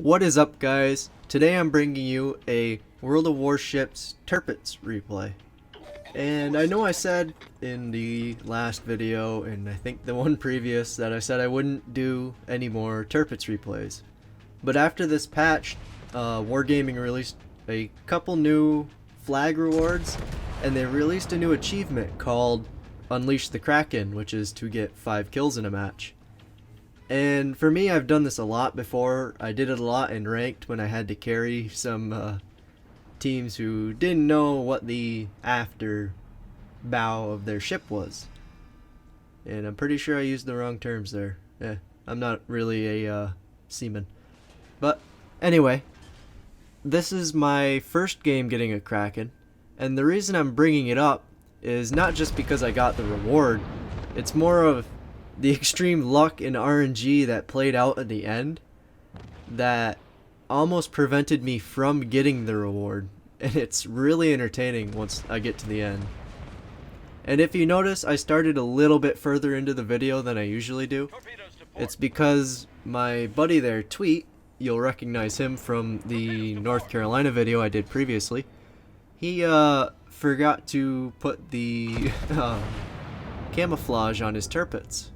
What is up, guys? Today I'm bringing you a World of Warships Tirpitz replay. And I know I said in the last video, and I think the one previous, that I said I wouldn't do any more Tirpitz replays. But after this patch, Wargaming released a couple new flag rewards, and they released a new achievement called Unleash the Kraken, which is to get 5 kills in a match. And for me, I've done this a lot before. I did it a lot in ranked when I had to carry some teams who didn't know what the after bow of their ship was. And I'm pretty sure I used the wrong terms there. I'm not really a seaman. But anyway, this is my first game getting a Kraken. And the reason I'm bringing it up is not just because I got the reward. It's more of the extreme luck and RNG that played out at the end that almost prevented me from getting the reward, and it's really entertaining once I get to the end. And if you notice, I started a little bit further into the video than I usually do. It's because my buddy there, Tweet, you'll recognize him from the North Carolina video I did previously, he forgot to put the camouflage on his Tirpitz.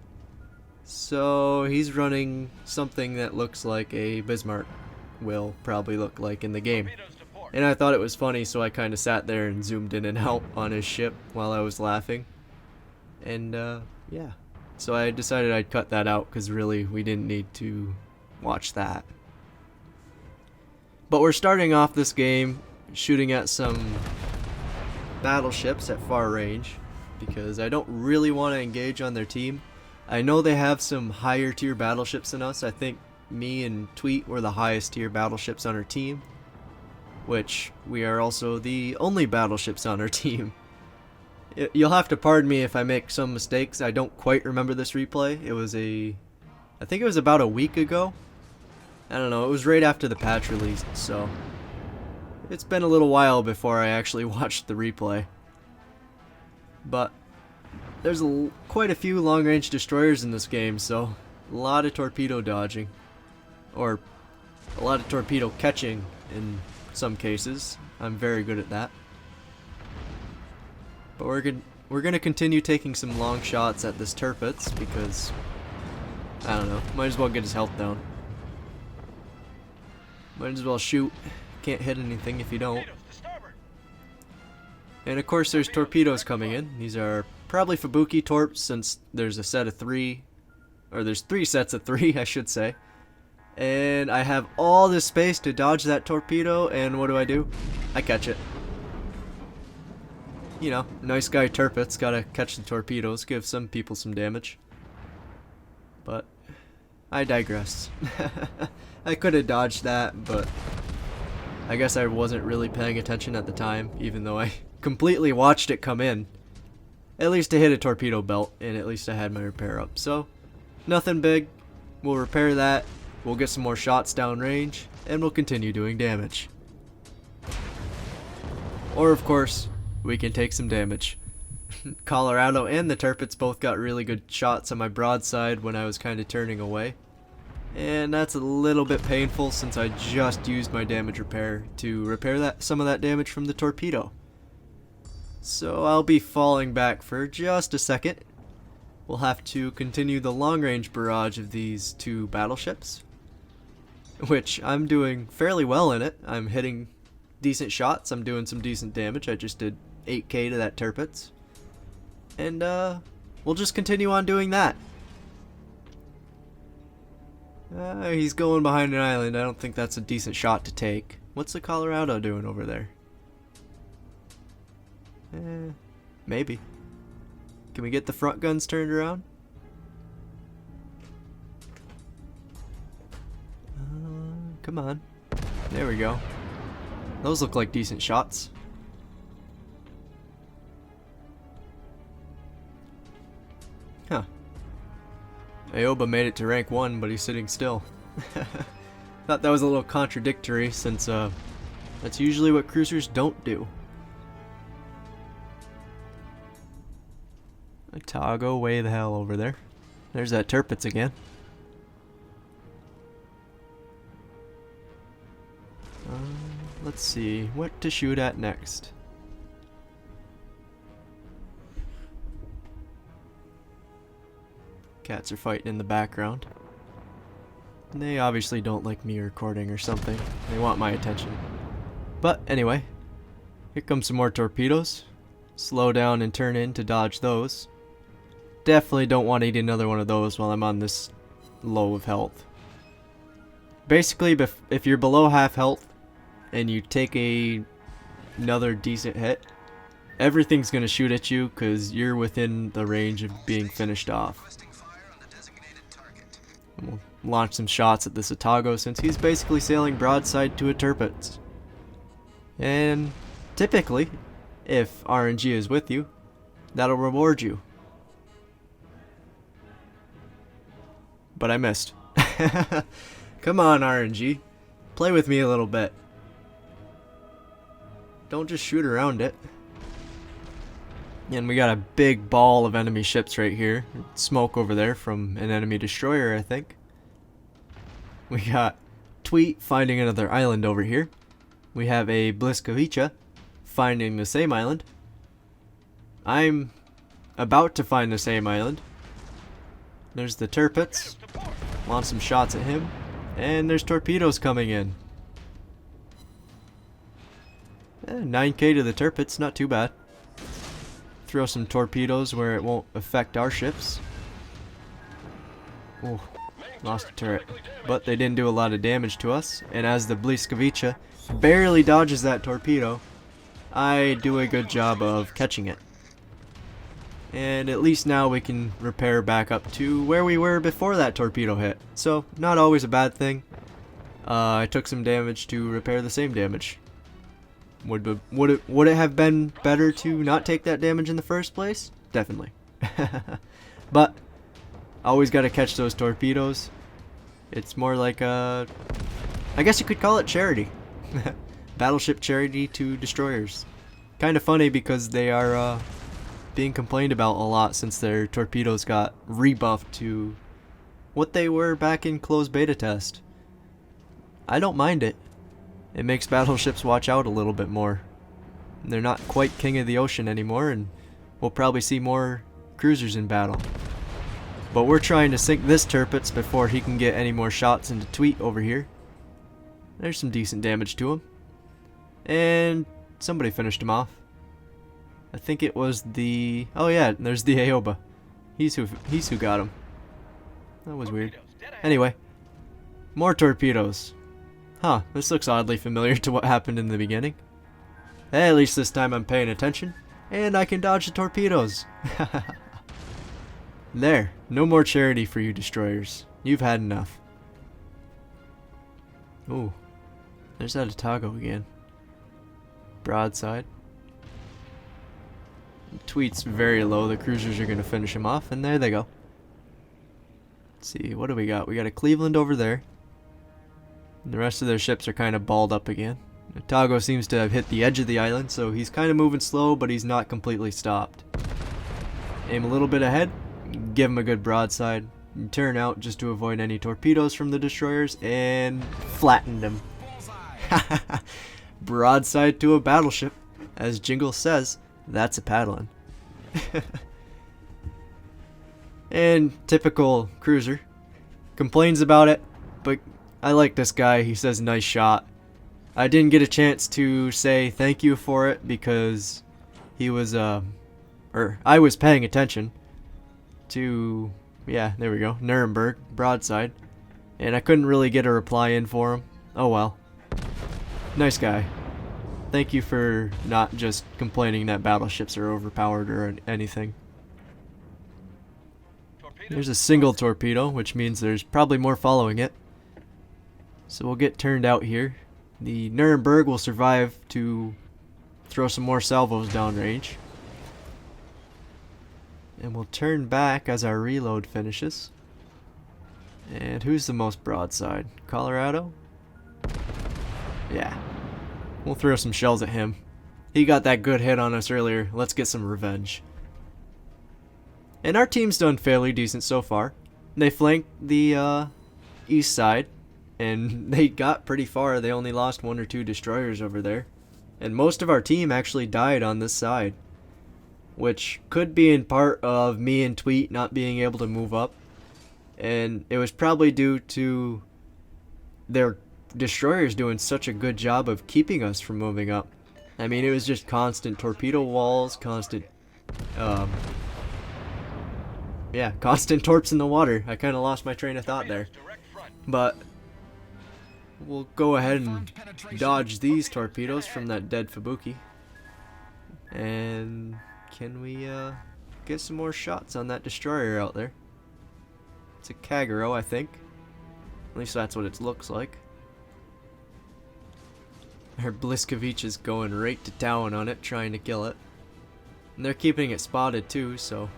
So he's running something that looks like a Bismarck will probably look like in the game. And I thought it was funny, so I kind of sat there and zoomed in and out on his ship while I was laughing. And yeah, so I decided I'd cut that out because really we didn't need to watch that. But we're starting off this game shooting at some battleships at far range because I don't really want to engage on their team. I know they have some higher tier battleships than us. I think me and Tweet were the highest tier battleships on our team, which we are also the only battleships on our team. You'll have to pardon me if I make some mistakes. I don't quite remember this replay. I think it was about a week ago. I don't know, it was right after the patch released, so it's been a little while before I actually watched the replay. But there's quite a few long-range destroyers in this game, so a lot of torpedo dodging, or a lot of torpedo catching in some cases. I'm very good at that. But we're gonna continue taking some long shots at this Tirpitz because I don't know, might as well get his health down. Might as well shoot. Can't hit anything if you don't. And of course there's torpedoes coming in. These are probably Fubuki torps since there's a set of 3, or there's 3 sets of 3 I should say. And I have all this space to dodge that torpedo, and what do? I catch it. You know, nice guy Tirpitz, gotta catch the torpedoes, give some people some damage. But I digress. I could have dodged that, but I guess I wasn't really paying attention at the time, even though I completely watched it come in. At least I hit a torpedo belt, and at least I had my repair up. So, nothing big. We'll repair that, we'll get some more shots downrange, and we'll continue doing damage. Or, of course, we can take some damage. Colorado and the Tirpitz both got really good shots on my broadside when I was kind of turning away. And that's a little bit painful since I just used my damage repair to repair some of that damage from the torpedo. So I'll be falling back for just a second. We'll have to continue the long-range barrage of these 2 battleships, which I'm doing fairly well in it. I'm hitting decent shots, I'm doing some decent damage. I just did 8k to that Tirpitz. And we'll just continue on doing that. He's going behind an island. I don't think that's a decent shot to take. What's the Colorado doing over there? Maybe. Can we get the front guns turned around? Come on. There we go. Those look like decent shots. Huh. Aoba made it to rank 1, but he's sitting still. Thought that was a little contradictory since that's usually what cruisers don't do. Toggo way the hell over there. There's that Tirpitz again. let's see what to shoot at next. Cats are fighting in the background. They obviously don't like me recording or something. They want my attention. But anyway, here comes some more torpedoes. Slow down and turn in to dodge those. Definitely don't want to eat another one of those while I'm on this low of health. Basically, if you're below half health and you take another decent hit, everything's going to shoot at you because you're within the range of being finished off. And we'll launch some shots at this Otago since he's basically sailing broadside to a Tirpitz. And typically, if RNG is with you, that'll reward you. But I missed. Come on, RNG. Play with me a little bit. Don't just shoot around it. And we got a big ball of enemy ships right here. Smoke over there from an enemy destroyer, I think. We got Tweet finding another island over here. We have a Bliskovica finding the same island. I'm about to find the same island. There's the Tirpitz. Launch some shots at him. And there's torpedoes coming in. 9k to the Tirpitz, not too bad. Throw some torpedoes where it won't affect our ships. Oh, lost a turret. But they didn't do a lot of damage to us. And as the Bliskovica barely dodges that torpedo, I do a good job of catching it. And at least now we can repair back up to where we were before that torpedo hit. So, not always a bad thing. I took some damage to repair the same damage. Would it have been better to not take that damage in the first place? Definitely. But, always got to catch those torpedoes. It's more like a... I guess you could call it charity. Battleship charity to destroyers. Kind of funny because they are being complained about a lot since their torpedoes got rebuffed to what they were back in closed beta test. I don't mind it. It makes battleships watch out a little bit more. They're not quite king of the ocean anymore, and we'll probably see more cruisers in battle. But we're trying to sink this Tirpitz before he can get any more shots into Tweet over here. There's some decent damage to him. And somebody finished him off. I think it was the... Oh yeah, there's the Aoba. He's who got him. That was weird. Anyway, more torpedoes. Huh, this looks oddly familiar to what happened in the beginning. Hey, at least this time I'm paying attention. And I can dodge the torpedoes. There, no more charity for you destroyers. You've had enough. Ooh, there's that Otago again. Broadside. Tweet's very low. The cruisers are going to finish him off, and there they go. Let's see, what do we got? We got a Cleveland over there. And the rest of their ships are kind of balled up again. Otago seems to have hit the edge of the island, so he's kind of moving slow, but he's not completely stopped. Aim a little bit ahead, give him a good broadside, and turn out just to avoid any torpedoes from the destroyers, and flattened him. Broadside to a battleship. As Jingle says, that's a paddling. And typical cruiser. Complains about it, but I like this guy. He says nice shot. I didn't get a chance to say thank you for it because he was I was paying attention to, yeah, there we go, Nuremberg broadside, and I couldn't really get a reply in for him. Oh well. Nice guy. Thank you for not just complaining that battleships are overpowered or anything. There's a single torpedo, which means there's probably more following it. So we'll get turned out here. The Nuremberg will survive to throw some more salvos downrange. And we'll turn back as our reload finishes. And who's the most broadside? Colorado? Yeah. We'll throw some shells at him. He got that good hit on us earlier. Let's get some revenge. And our team's done fairly decent so far. They flanked the east side. and they got pretty far. They only lost 1 or 2 destroyers over there. And most of our team actually died on this side, which could be in part of me and Tweet not being able to move up. And it was probably due to their destroyers doing such a good job of keeping us from moving up. I mean, it was just constant torpedo walls, constant constant torps in the water. I kind of lost my train of thought there. But we'll go ahead and dodge these torpedoes from that dead Fubuki. And can we get some more shots on that destroyer out there? It's a Kagero, I think. At least that's what it looks like. Our Bliskovich is going right to town on it, trying to kill it. And they're keeping it spotted too, so...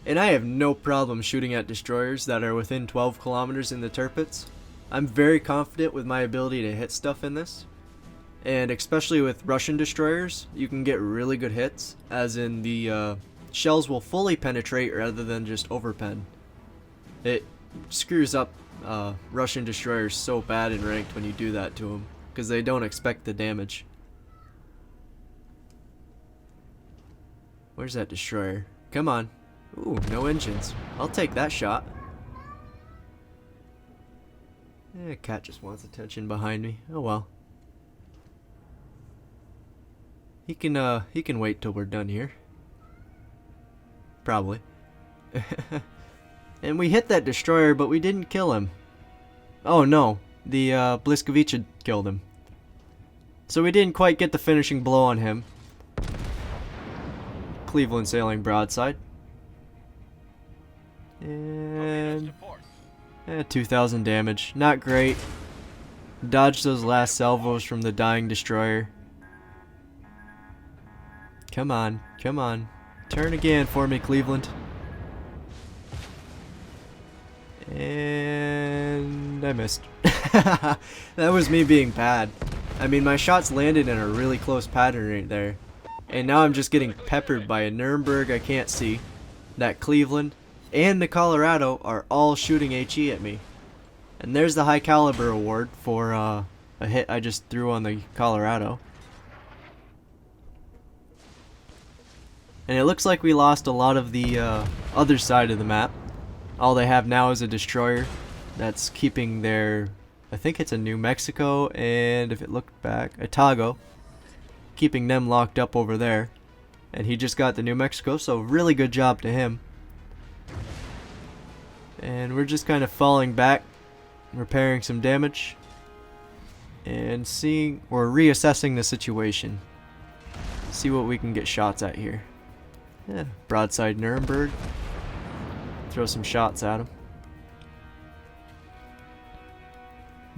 And I have no problem shooting at destroyers that are within 12 kilometers in the Tirpitz. I'm very confident with my ability to hit stuff in this. And especially with Russian destroyers, you can get really good hits, as in the shells will fully penetrate rather than just overpen. It screws up Russian destroyers so bad in ranked when you do that to them, because they don't expect the damage. Where's that destroyer? Come on. Ooh, no engines. I'll take that shot. Cat just wants attention behind me. Oh well. He can wait till we're done here. Probably. And we hit that destroyer, but we didn't kill him. Oh no, the Bliskovich had killed him. So we didn't quite get the finishing blow on him. Cleveland sailing broadside. And 2,000 damage. Not great. Dodge those last salvos from the dying destroyer. Come on, come on. Turn again for me, Cleveland. And I missed. That was me being bad. I mean, my shots landed in a really close pattern right there. And now I'm just getting peppered by a Nuremberg I can't see. That Cleveland and the Colorado are all shooting HE at me. And there's the high caliber award for a hit I just threw on the Colorado. And it looks like we lost a lot of the other side of the map. All they have now is a destroyer that's keeping their, I think it's a New Mexico, and if it looked back, a Tago, keeping them locked up over there. And he just got the New Mexico, so really good job to him. And we're just kind of falling back, repairing some damage, and seeing, or reassessing the situation. See what we can get shots at here. Yeah, broadside Nuremberg. Throw some shots at him.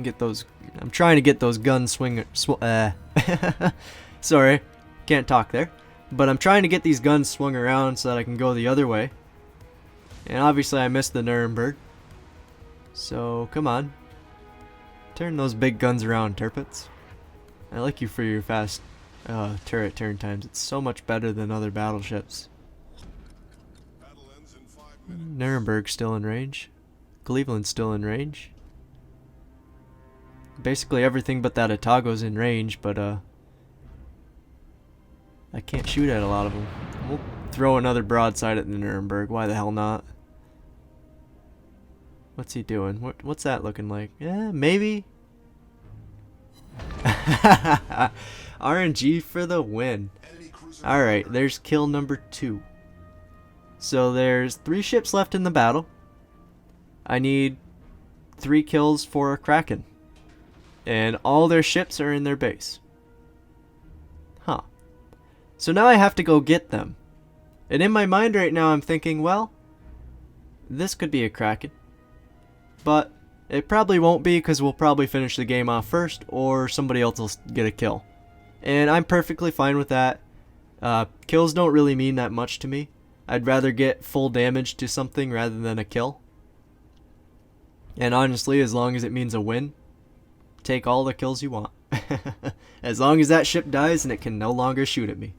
Get those. I'm trying to get those gun swing. Sorry, can't talk there. But I'm trying to get these guns swung around so that I can go the other way. And obviously I missed the Nuremberg. So come on, turn those big guns around, Tirpitz. I like you for your fast turret turn times. It's so much better than other battleships. Nuremberg's still in range. Cleveland's still in range. Basically everything but that Atago's in range, but I can't shoot at a lot of them. We'll throw another broadside at the Nuremberg. Why the hell not? What's he doing? What's that looking like? Yeah, maybe. RNG for the win. Alright, there's kill number 2. So there's 3 ships left in the battle. I need 3 kills for a Kraken. And all their ships are in their base. Huh. So now I have to go get them. And in my mind right now I'm thinking, well, this could be a Kraken. But it probably won't be, because we'll probably finish the game off first, or somebody else will get a kill. And I'm perfectly fine with that. Kills don't really mean that much to me. I'd rather get full damage to something rather than a kill. And honestly, as long as it means a win, take all the kills you want. As long as that ship dies and it can no longer shoot at me.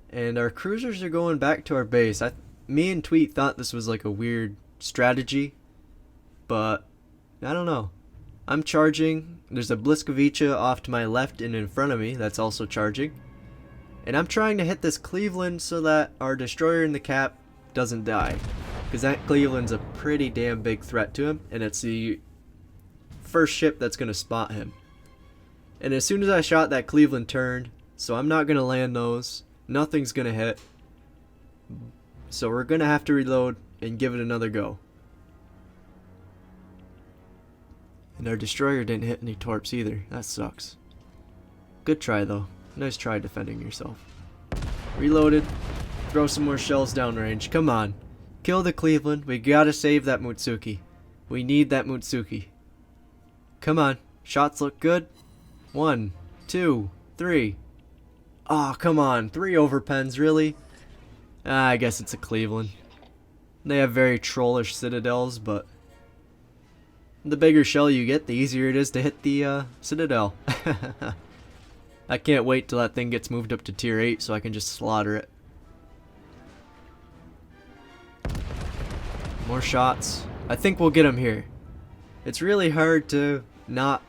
And our cruisers are going back to our base. Me and Tweet thought this was like a weird strategy but I don't know. I'm charging. There's a Bliskovica off to my left and in front of me that's also charging. And I'm trying to hit this Cleveland so that our destroyer in the cap doesn't die. Because that Cleveland's a pretty damn big threat to him, and it's the first ship that's going to spot him. And as soon as I shot, that Cleveland turned, so I'm not going to land those. Nothing's going to hit. So we're going to have to reload and give it another go. And our destroyer didn't hit any torps either. That sucks. Good try though. Nice try defending yourself. Reloaded. Throw some more shells downrange. Come on. Kill the Cleveland. We gotta save that Mutsuki. We need that Mutsuki. Come on. Shots look good. 1, 2, 3. Aw, come on. 3 overpens, really? I guess it's a Cleveland. They have very trollish citadels, but the bigger shell you get, the easier it is to hit the citadel. I can't wait till that thing gets moved up to tier 8 so I can just slaughter it. More shots. I think we'll get him here. It's really hard to not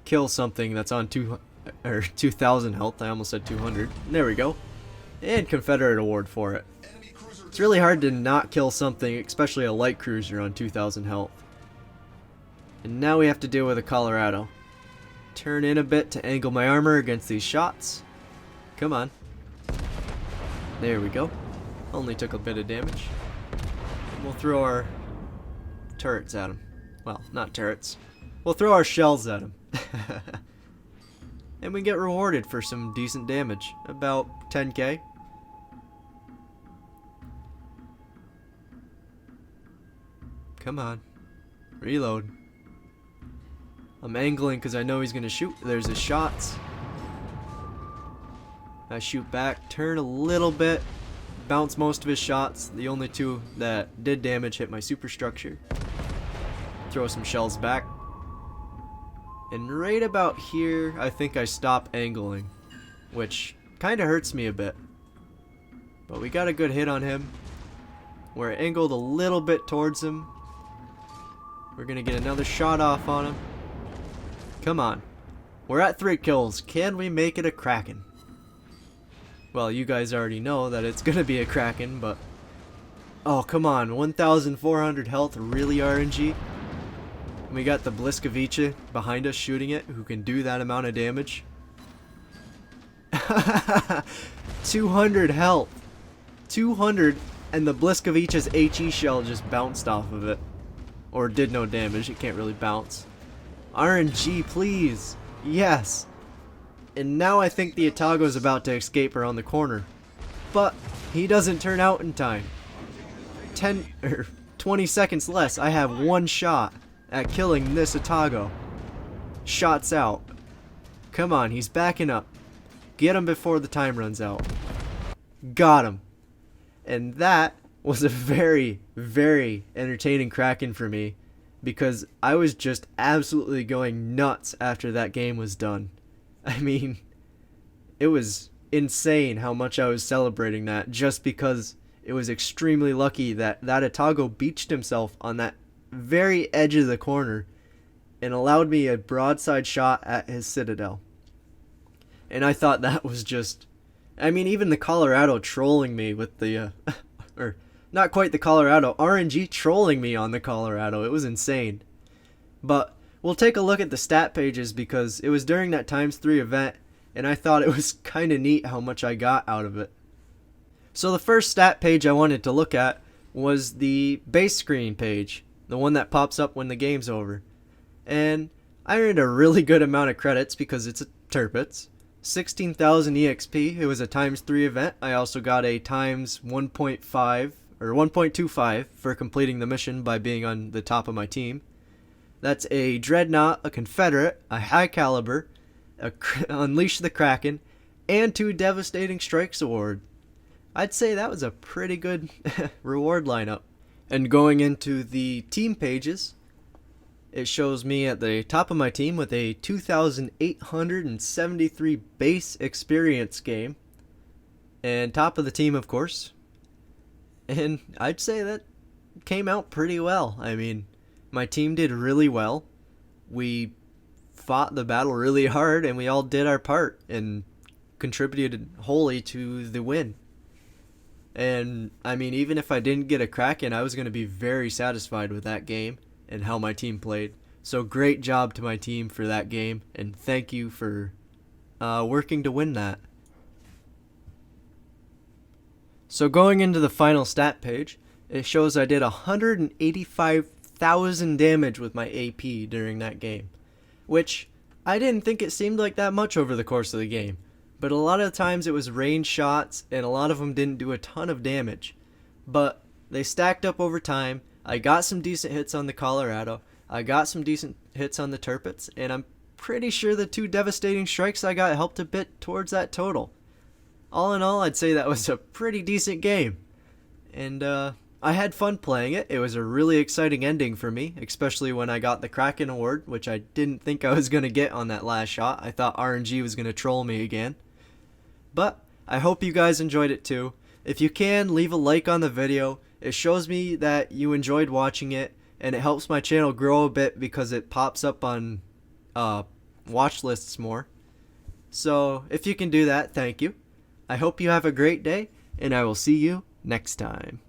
kill something that's on 2,000 health. I almost said 200. There we go. And Confederate award for it. It's really hard to not kill something, especially a light cruiser on 2,000 health. And now we have to deal with a Colorado. Turn in a bit to angle my armor against these shots. Come on. There we go. Only took a bit of damage. We'll throw our turrets at him. Well, not turrets. We'll throw our shells at him. And we get rewarded for some decent damage. About 10k. Come on. Reload. I'm angling because I know he's going to shoot. There's his shots. I shoot back, turn a little bit, bounce most of his shots. The only 2 that did damage hit my superstructure. Throw some shells back. And right about here, I think I stop angling, which kind of hurts me a bit. But we got a good hit on him. We're angled a little bit towards him. We're going to get another shot off on him. Come on. We're at 3 kills. Can we make it a Kraken? Well, you guys already know that it's going to be a Kraken, but... Oh, come on. 1,400 health. Really RNG? And we got the Bliskovica behind us shooting it, who can do that amount of damage. 200 health. 200, and the Bliskovica's HE shell just bounced off of it. Or did no damage. It can't really bounce. RNG, please. Yes. And now I think the Atago's about to escape around the corner. But he doesn't turn out in time. 20 seconds less. I have 1 shot at killing this Atago. Shots out. Come on, he's backing up. Get him before the time runs out. Got him. And that was a very, very entertaining Kraken for me, because I was just absolutely going nuts after that game was done. I mean, it was insane how much I was celebrating that, just because it was extremely lucky that that Atago beached himself on that very edge of the corner and allowed me a broadside shot at his citadel. And I thought that was just... I mean, even the Colorado trolling me with the... or not quite the Colorado, RNG trolling me on the Colorado. It was insane. But we'll take a look at the stat pages, because it was during that ×3 event, and I thought it was kind of neat how much I got out of it. So the first stat page I wanted to look at was the base screen page, the one that pops up when the game's over. And I earned a really good amount of credits because it's a Tirpitz. 16,000 EXP. It was a ×3 event. I also got a ×1.5 or 1.25 for completing the mission by being on the top of my team. That's a Dreadnought, a Confederate, a High Caliber, a Unleash the Kraken, and 2 Devastating Strikes award. I'd say that was a pretty good reward lineup. And going into the team pages, it shows me at the top of my team with a 2,873 base experience game. And top of the team, of course. And I'd say that came out pretty well. I mean, My team did really well. We fought the battle really hard, and we all did our part and contributed wholly to the win. And I mean, even if I didn't get a Kraken, I was going to be very satisfied with that game and how my team played. So great job to my team for that game, and thank you for working to win that. So going into the final stat page, it shows I did 185,000 damage with my AP during that game, which I didn't think it seemed like that much over the course of the game, but a lot of the times it was range shots and a lot of them didn't do a ton of damage, but they stacked up over time. I got some decent hits on the Colorado, I got some decent hits on the Tirpitz, and I'm pretty sure the 2 devastating strikes I got helped a bit towards that total. All in all, I'd say that was a pretty decent game. And I had fun playing it. It was a really exciting ending for me, especially when I got the Kraken award, which I didn't think I was going to get on that last shot. I thought RNG was going to troll me again. But I hope you guys enjoyed it too. If you can, leave a like on the video. It shows me that you enjoyed watching it, and it helps my channel grow a bit because it pops up on watch lists more. So if you can do that, thank you. I hope you have a great day, and I will see you next time.